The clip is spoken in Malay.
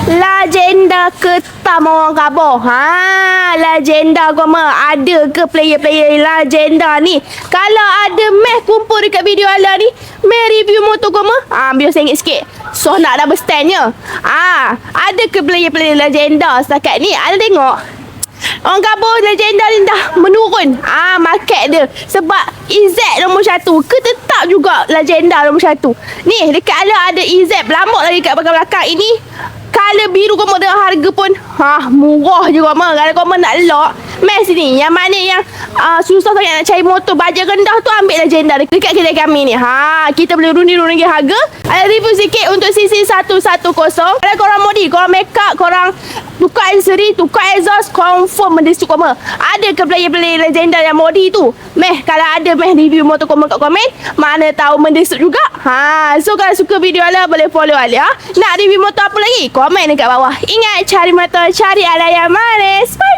Legenda ketam orang kabur. Legenda goma. Ada ke player-player legenda ni? Kalau ada meh kumpul dekat video ala ni, meh review motor goma, biar sengit sikit. So nak double standnya. Ada ke player-player legenda setakat ni? Ada tengok. Orang kabur legenda ni dah menurun market dia. Sebab EZ nombor 1 ke tetap juga legenda nombor 1. Ni dekat ala ada EZ berlambak lagi kat belakang ini. Color biru koma dengan harga pun murah je koma. Kalau koma nak lock meh sini. Yang mana yang susah sangat nak cari motor bajet rendah tu, ambil legenda dekat kedai kami ni. Kita boleh rundi-rundi harga. Ada review sikit untuk CC110. Kalau korang modi, korang make up, korang tukar aksesori, tukar exhaust, confirm benda su koma. Ada ke player-player legenda yang modi tu? Meh kalau ada meh review motor koma kat komen. Mana tahu mendesuk juga. So kalau suka video ala boleh follow ala. Nak review motor apa lagi? Komen dekat bawah. Ingat, cari motor, cari ala yang manis. Bye.